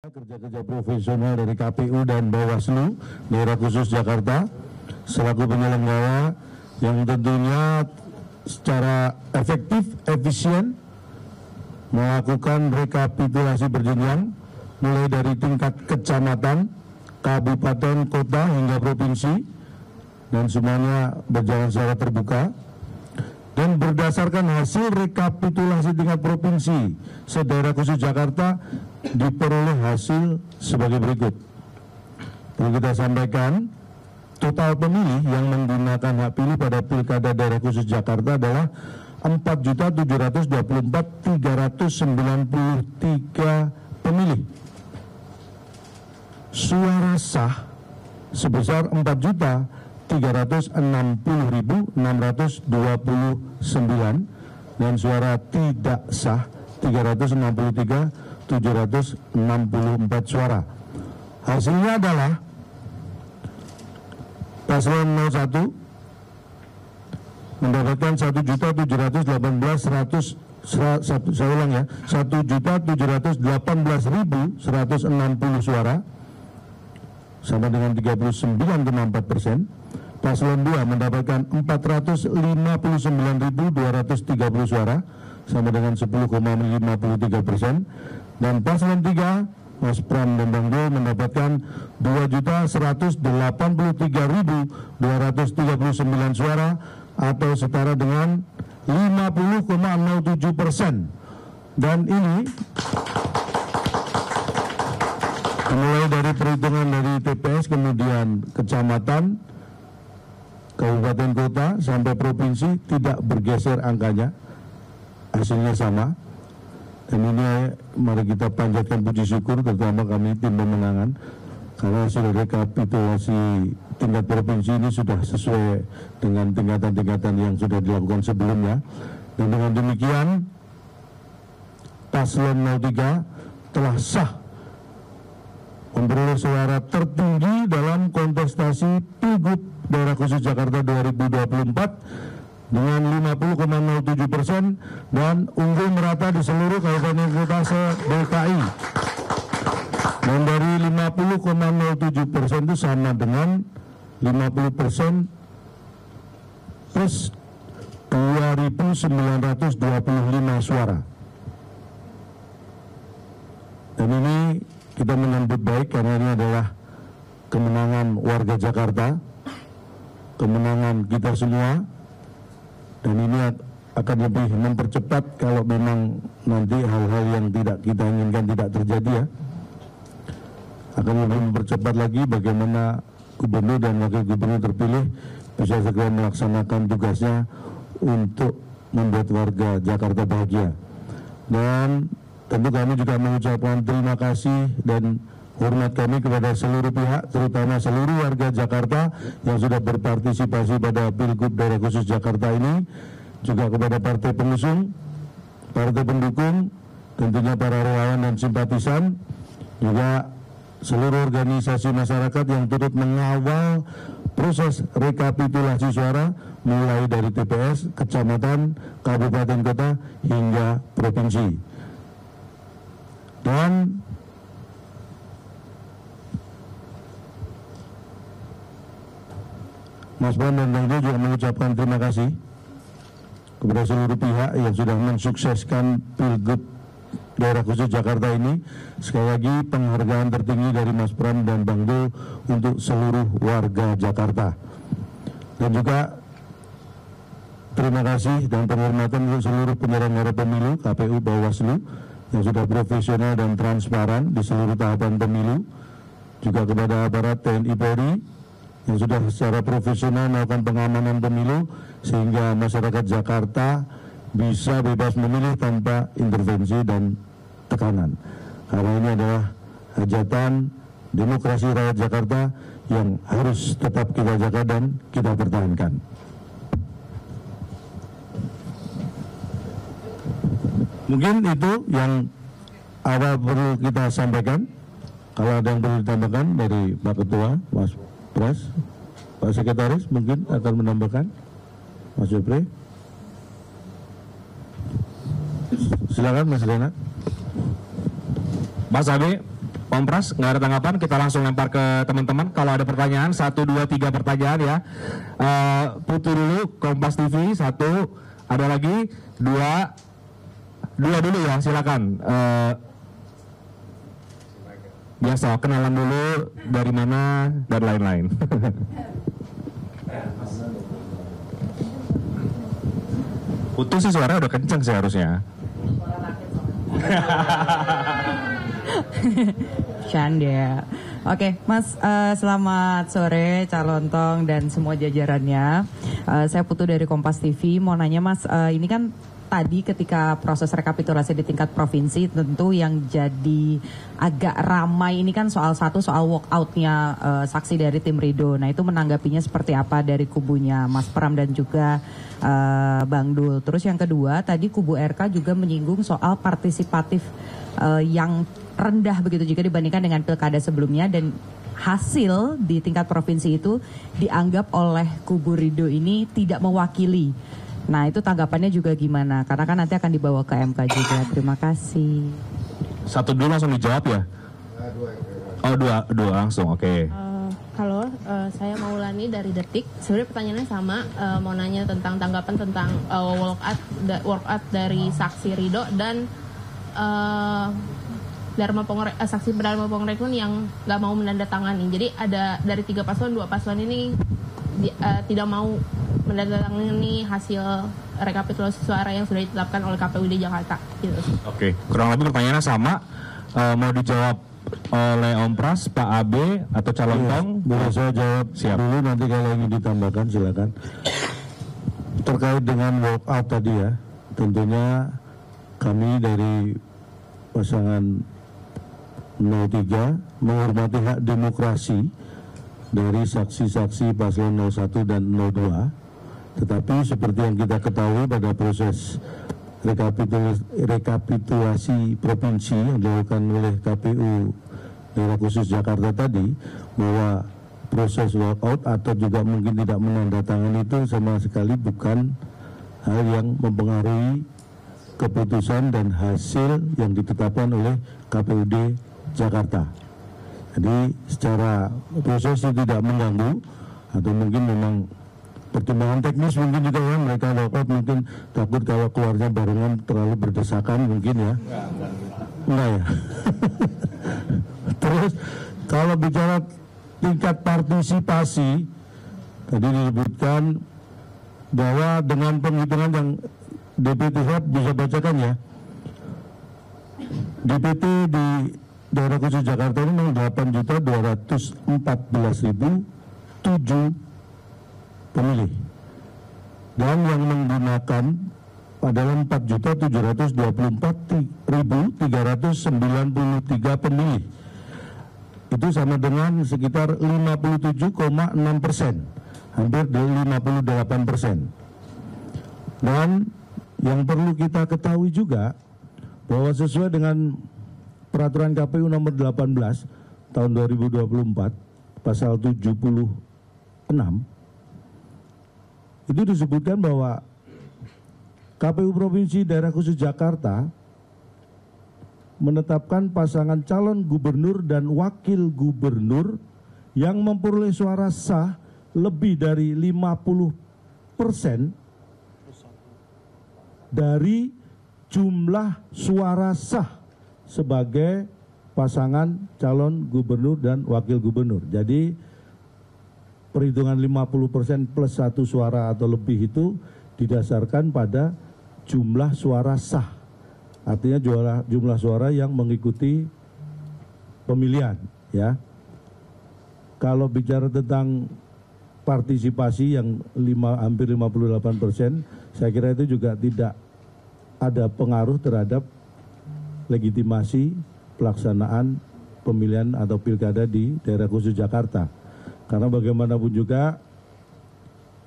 Kerja-kerja profesional dari KPU dan Bawaslu Daerah Khusus Jakarta selaku penyelenggara yang tentunya secara efektif, efisien melakukan rekapitulasi berjenjang mulai dari tingkat kecamatan, kabupaten, kota hingga provinsi, dan semuanya berjalan secara terbuka. Dan berdasarkan hasil rekapitulasi tingkat provinsi se-Daerah Khusus Jakarta diperoleh hasil sebagai berikut. Perlu kita sampaikan, total pemilih yang menggunakan hak pilih pada Pilkada Daerah Khusus Jakarta adalah 4.724.393 pemilih. Suara sah sebesar 4.360.629 dan suara tidak sah 363.764 suara. Hasilnya adalah paslon 01 mendapatkan 1.718.160 suara sama dengan 39,4%. Paslon 2 mendapatkan 459.230 suara sama dengan 10,53%. Dan paslon 3 Mas Pram dan Bang Dul mendapatkan 2.183.239 suara atau setara dengan 50,07%. Dan ini mulai dari perhitungan dari TPS, kemudian kecamatan, kabupaten, kota, sampai provinsi tidak bergeser angkanya, hasilnya sama. Dan ini mari kita panjatkan puji syukur, terutama kami tim pemenangan, karena hasil rekapitulasi tingkat provinsi ini sudah sesuai dengan tingkatan-tingkatan yang sudah dilakukan sebelumnya. Dan dengan demikian paslon 03 telah sah memperoleh suara tertinggi dalam kontestasi Pilgub Daerah Khusus Jakarta 2024 dengan 50,07% dan unggul merata di seluruh kabupaten kota se-DKI. Dan dari 50,07% itu sama dengan 50% plus 2.925 suara. Dan ini kita menyambut baik karena ini adalah kemenangan warga Jakarta, kemenangan kita semua, dan ini akan lebih mempercepat kalau memang nanti hal-hal yang tidak kita inginkan tidak terjadi ya. Akan lebih mempercepat lagi bagaimana gubernur dan wakil gubernur terpilih bisa segera melaksanakan tugasnya untuk membuat warga Jakarta bahagia. Dan tentu kami juga mengucapkan terima kasih dan hormat kami kepada seluruh pihak, terutama seluruh warga Jakarta yang sudah berpartisipasi pada Pilgub Daerah Khusus Jakarta ini, juga kepada partai pengusung, partai pendukung, tentunya para relawan dan simpatisan, juga seluruh organisasi masyarakat yang turut mengawal proses rekapitulasi suara mulai dari TPS, kecamatan, kabupaten, kota, hingga provinsi. Dan Mas Bram dan Bang Dul juga mengucapkan terima kasih kepada seluruh pihak yang sudah mensukseskan Pilgub Daerah Khusus Jakarta ini. Sekali lagi penghargaan tertinggi dari Mas Pram dan Bang Dul untuk seluruh warga Jakarta. Dan juga terima kasih dan penghormatan untuk seluruh penyelenggara pemilu, KPU, Bawaslu yang sudah profesional dan transparan di seluruh tahapan pemilu. Juga kepada aparat TNI Polri yang sudah secara profesional melakukan pengamanan pemilu sehingga masyarakat Jakarta bisa bebas memilih tanpa intervensi dan tekanan. Karena ini adalah hajatan demokrasi rakyat Jakarta yang harus tetap kita jaga dan kita pertahankan. Mungkin itu yang awal perlu kita sampaikan. Kalau ada yang perlu ditambahkan dari Pak Ketua, Mas Pres, Pak Sekretaris mungkin akan menambahkan. Mas Jopri. Silakan Mas Renat. Mas Abi, Om Pras, nggak ada tanggapan, kita langsung lempar ke teman-teman. Kalau ada pertanyaan, 1, 2, 3 pertanyaan ya. Putu dulu, Kompas TV, 1, ada lagi, 2 dulu ya, silakan. Biasa, kenalan dulu, dari mana, dan lain-lain. Putu sih suara udah kenceng sih harusnya. Canda. Oke, Mas, selamat sore calon tong dan semua jajarannya. Saya Putu dari Kompas TV. Mau nanya Mas, ini kan tadi ketika proses rekapitulasi di tingkat provinsi, tentu yang jadi agak ramai ini kan soal walkoutnya saksi dari tim Ridho. Nah itu menanggapinya seperti apa dari kubunya Mas Pram dan juga Bang Dul. Terus yang kedua, tadi kubu RK juga menyinggung soal partisipatif yang rendah begitu jika dibandingkan dengan pilkada sebelumnya, dan hasil di tingkat provinsi itu dianggap oleh kubu Ridho ini tidak mewakili. Nah itu tanggapannya juga gimana? Karena kan nanti akan dibawa ke MK juga. Terima kasih. 1 dulu langsung dijawab ya? Oh dua langsung, oke. Halo, saya Maulani dari Detik. Sebenarnya pertanyaannya sama, mau nanya tentang tanggapan tentang walkout dari saksi Ridho dan saksi Dharma Pongrekun yang nggak mau menandatangani. Jadi ada dari 3 paslon, 2 paslon ini tidak mau menandatangani hasil rekapitulasi suara yang sudah ditetapkan oleh KPUD Jakarta. Gitu. Oke, kurang lebih pertanyaannya sama. Mau dijawab oleh Om Pras, Pak AB, atau calon tong? Boleh saya jawab dulu, nanti kalau ingin ditambahkan silakan. Terkait dengan walkout tadi ya, tentunya kami dari pasangan 03 menghormati hak demokrasi dari saksi-saksi paslon 01 dan 02. Tetapi seperti yang kita ketahui pada proses rekapitulasi provinsi yang dilakukan oleh KPU Daerah Khusus Jakarta tadi, bahwa proses walkout atau juga mungkin tidak menandatangani itu sama sekali bukan hal yang mempengaruhi keputusan dan hasil yang ditetapkan oleh KPUD Jakarta. Jadi secara proses itu tidak mengganggu, atau mungkin memang pertimbangan teknis mungkin juga ya, mereka walkout mungkin takut kalau keluarnya barengan terlalu berdesakan mungkin ya. Enggak ya. Terus kalau bicara tingkat partisipasi, tadi disebutkan bahwa dengan penghitungan yang DPT bisa bacakan ya, DPT di Daerah Khusus Jakarta ini memang 8.214.007 pemilih, dan yang menggunakan adalah 4.724.393 pemilih. Itu sama dengan sekitar 57,6%, hampir 58%. Dan yang perlu kita ketahui juga bahwa sesuai dengan Peraturan KPU nomor 18 tahun 2024 pasal 76 itu disebutkan bahwa KPU Provinsi Daerah Khusus Jakarta menetapkan pasangan calon gubernur dan wakil gubernur yang memperoleh suara sah lebih dari 50% dari jumlah suara sah sebagai pasangan calon gubernur dan wakil gubernur. Jadi perhitungan 50% plus 1 suara atau lebih itu didasarkan pada jumlah suara sah. Artinya jumlah suara yang mengikuti pemilihan ya. Kalau bicara tentang partisipasi yang hampir 58%, saya kira itu juga tidak ada pengaruh terhadap legitimasi pelaksanaan pemilihan atau pilkada di Daerah Khusus Jakarta. Karena bagaimanapun juga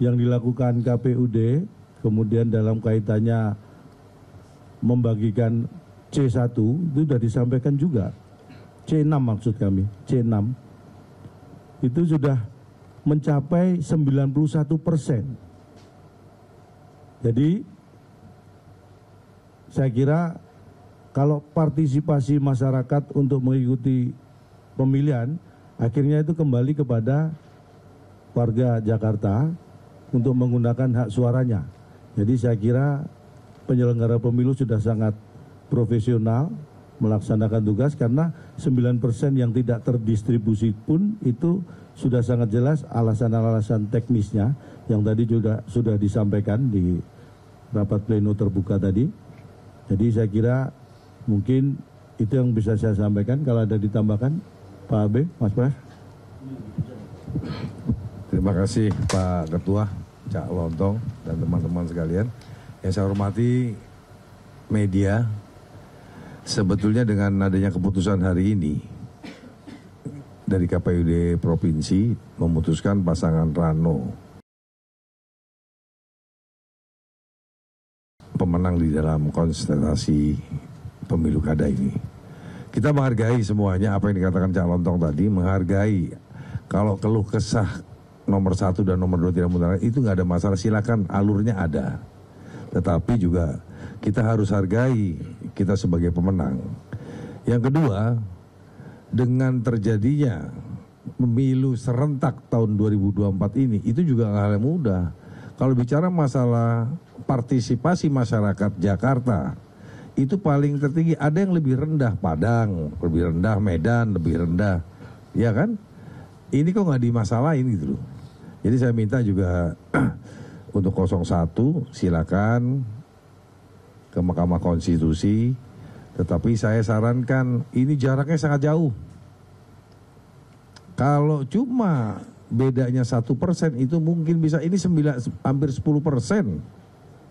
yang dilakukan KPUD, kemudian dalam kaitannya membagikan C1, itu sudah disampaikan juga. C6 maksud kami, C6. Itu sudah mencapai 91%. Jadi, saya kira kalau partisipasi masyarakat untuk mengikuti pemilihan, akhirnya itu kembali kepada warga Jakarta untuk menggunakan hak suaranya. Jadi saya kira penyelenggara pemilu sudah sangat profesional melaksanakan tugas, karena 9% yang tidak terdistribusi pun itu sudah sangat jelas alasan-alasan teknisnya yang tadi juga sudah disampaikan di rapat pleno terbuka tadi. Jadi saya kira mungkin itu yang bisa saya sampaikan. Kalau ada ditambahkan, Pak Abe, Mas Pras. Terima kasih Pak Ketua, Cak Lontong, dan teman-teman sekalian. Yang saya hormati media, sebetulnya dengan adanya keputusan hari ini dari KPUD Provinsi memutuskan pasangan Rano pemenang di dalam kontestasi pemilu kada ini. Kita menghargai semuanya apa yang dikatakan Cak Lontong tadi, menghargai kalau keluh kesah nomor 1 dan nomor 2 tidak menggunakan itu nggak ada masalah, silakan, alurnya ada. Tetapi juga kita harus hargai kita sebagai pemenang. Yang kedua, dengan terjadinya pemilu serentak tahun 2024 ini, itu juga hal yang mudah. Kalau bicara masalah partisipasi masyarakat Jakarta, itu paling tertinggi, ada yang lebih rendah Padang, lebih rendah Medan, lebih rendah, ya kan? Ini kok nggak dimasalahin gitu loh. Jadi saya minta juga untuk 01 silakan ke Mahkamah Konstitusi, tetapi saya sarankan ini jaraknya sangat jauh. Kalau cuma bedanya 1% itu mungkin bisa, ini hampir 10%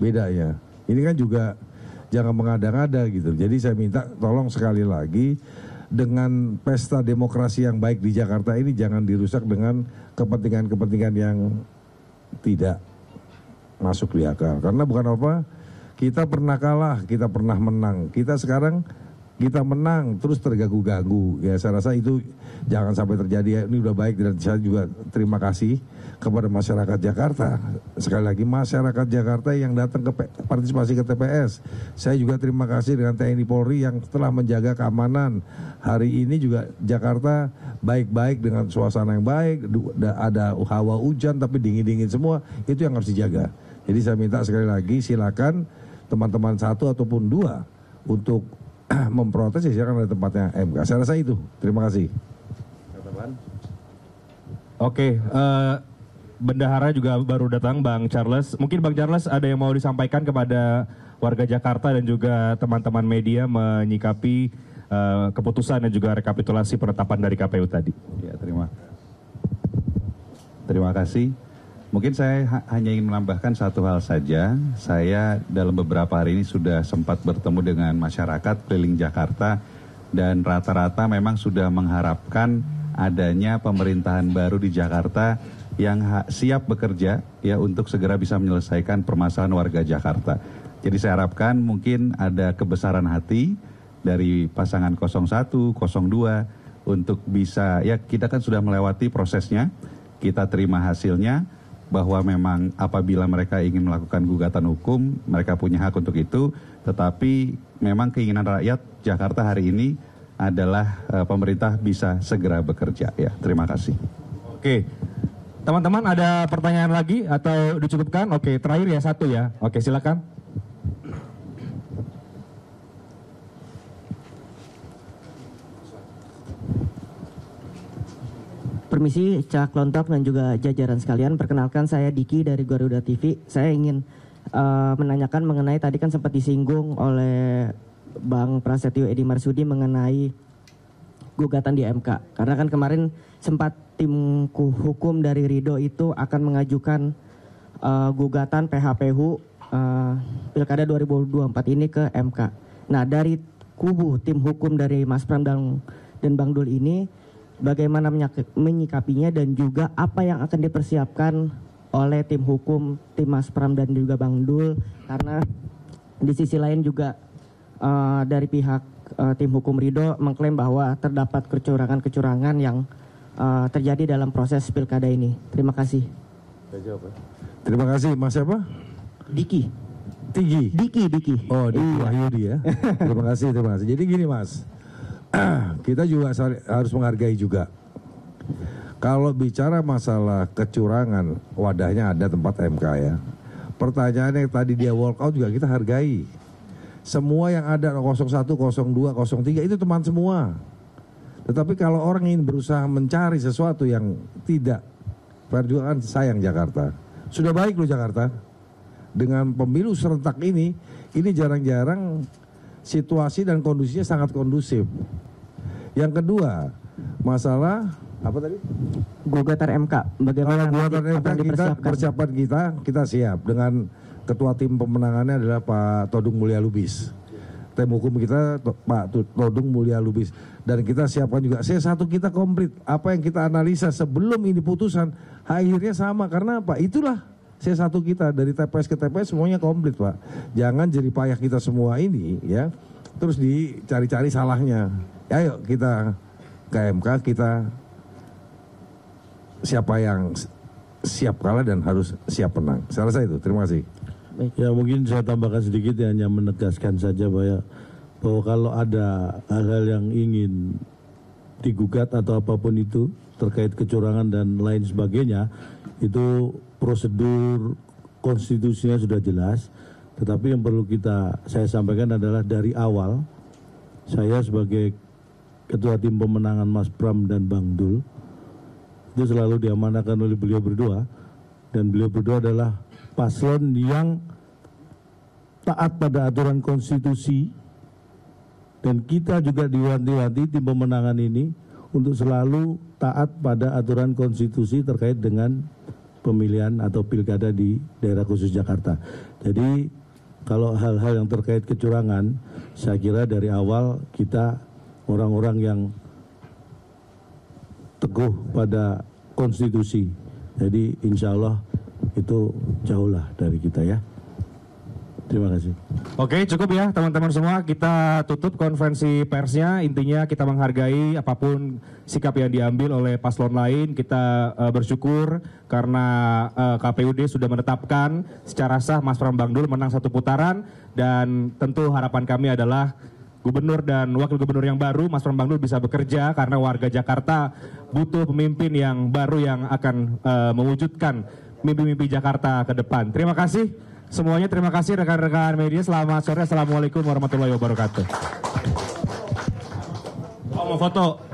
bedanya. Ini kan juga jangan mengada-ngada gitu. Jadi saya minta tolong sekali lagi, dengan pesta demokrasi yang baik di Jakarta ini jangan dirusak dengan kepentingan-kepentingan yang tidak masuk di akal. Karena bukan apa, kita pernah kalah, kita pernah menang. Kita sekarang kita menang terus terganggu-ganggu. Ya saya rasa itu jangan sampai terjadi ya. Ini udah baik, dan saya juga terima kasih kepada masyarakat Jakarta. Sekali lagi masyarakat Jakarta yang datang ke partisipasi ke TPS. Saya juga terima kasih dengan TNI Polri yang telah menjaga keamanan. Hari ini juga Jakarta baik-baik dengan suasana yang baik, ada hawa hujan tapi dingin-dingin semua, itu yang harus dijaga. Jadi saya minta sekali lagi silakan teman-teman 1 ataupun 2 untuk memprotes, ya silakan ada tempatnya MK. Saya rasa itu. Terima kasih. Oke, Bendahara juga baru datang, Bang Charles. Mungkin Bang Charles ada yang mau disampaikan kepada warga Jakarta dan juga teman-teman media menyikapi keputusan dan juga rekapitulasi penetapan dari KPU tadi. Ya, terima kasih. Mungkin saya hanya ingin menambahkan satu hal saja. Saya dalam beberapa hari ini sudah sempat bertemu dengan masyarakat keliling Jakarta, dan rata-rata memang sudah mengharapkan adanya pemerintahan baru di Jakarta yang siap bekerja ya untuk segera bisa menyelesaikan permasalahan warga Jakarta. Jadi saya harapkan mungkin ada kebesaran hati dari pasangan 01, 02 untuk bisa, ya kita kan sudah melewati prosesnya, kita terima hasilnya, bahwa memang apabila mereka ingin melakukan gugatan hukum, mereka punya hak untuk itu, tetapi memang keinginan rakyat Jakarta hari ini adalah pemerintah bisa segera bekerja. Ya, terima kasih. Oke, teman-teman ada pertanyaan lagi atau dicukupkan? Oke, terakhir ya, 1 ya. Oke, silakan. Permisi Cak Lontong dan juga jajaran sekalian, perkenalkan saya Diki dari Garuda TV. Saya ingin menanyakan mengenai tadi kan sempat disinggung oleh Bang Prasetyo Edi Marsudi mengenai gugatan di MK. Karena kan kemarin sempat tim hukum dari Ridho itu akan mengajukan gugatan PHPU Pilkada 2024 ini ke MK. Nah, dari kubu tim hukum dari Mas Pram dan Bang Dul ini, bagaimana menyikapinya dan juga apa yang akan dipersiapkan oleh tim hukum, tim Mas Pram dan juga Bang Dul, karena di sisi lain juga dari pihak tim hukum Ridho mengklaim bahwa terdapat kecurangan-kecurangan yang terjadi dalam proses pilkada ini. Terima kasih. Terima kasih, Mas siapa? Diki. Diki. Diki. Oh, Diki Iya. Wahyudi ya. Terima kasih. Jadi gini Mas, kita juga harus menghargai juga. Kalau bicara masalah kecurangan, wadahnya ada tempat MK ya. Pertanyaannya tadi dia walkout juga kita hargai. Semua yang ada 01, 02, 03 itu teman semua. Tetapi kalau orang ingin berusaha mencari sesuatu yang tidak fair juga kan sayang Jakarta. Sudah baik loh Jakarta. Dengan pemilu serentak ini jarang-jarang situasi dan kondisinya sangat kondusif. Yang kedua, masalah apa tadi? Gugatan MK. Bagaimana gugatan MK kita persiapan kita siap dengan ketua tim pemenangannya adalah Pak Todung Mulya Lubis. Tim hukum kita Pak Todung Mulya Lubis dan kita siapkan juga C1 kita komplit. Apa yang kita analisa sebelum ini putusan akhirnya sama karena apa? Itulah C1 kita dari TPS ke TPS semuanya komplit Pak. Jangan jadi payah kita semua ini ya. Terus dicari-cari salahnya. Ayo kita ke MK kita siapa yang siap kalah dan harus siap menang. Saya rasa itu. Terima kasih. Ya mungkin saya tambahkan sedikit ya, hanya menegaskan saja bahwa kalau ada hal-hal yang ingin digugat atau apapun itu terkait kecurangan dan lain sebagainya, itu prosedur konstitusinya sudah jelas. Tetapi yang perlu saya sampaikan adalah dari awal saya sebagai ketua tim pemenangan Mas Pram dan Bang Dul itu selalu diamanahkan oleh beliau berdua, dan beliau berdua adalah paslon yang taat pada aturan konstitusi, dan kita juga diwanti-wanti tim pemenangan ini untuk selalu taat pada aturan konstitusi terkait dengan pemilihan atau pilkada di daerah khusus Jakarta. Jadi kalau hal-hal yang terkait kecurangan, saya kira dari awal kita orang-orang yang teguh pada konstitusi. Jadi insya Allah itu jauhlah dari kita ya. Terima kasih. Oke, cukup ya teman-teman semua. Kita tutup konferensi persnya. Intinya kita menghargai apapun sikap yang diambil oleh paslon lain. Kita bersyukur karena KPUD sudah menetapkan secara sah Mas Pram Bang Dul menang satu putaran. Dan tentu harapan kami adalah Gubernur dan Wakil Gubernur yang baru, Mas Pram Bang Dul bisa bekerja karena warga Jakarta butuh pemimpin yang baru yang akan mewujudkan mimpi-mimpi Jakarta ke depan. Terima kasih semuanya, terima kasih rekan-rekan media. Selamat sore, assalamualaikum warahmatullahi wabarakatuh. Oh, mau foto.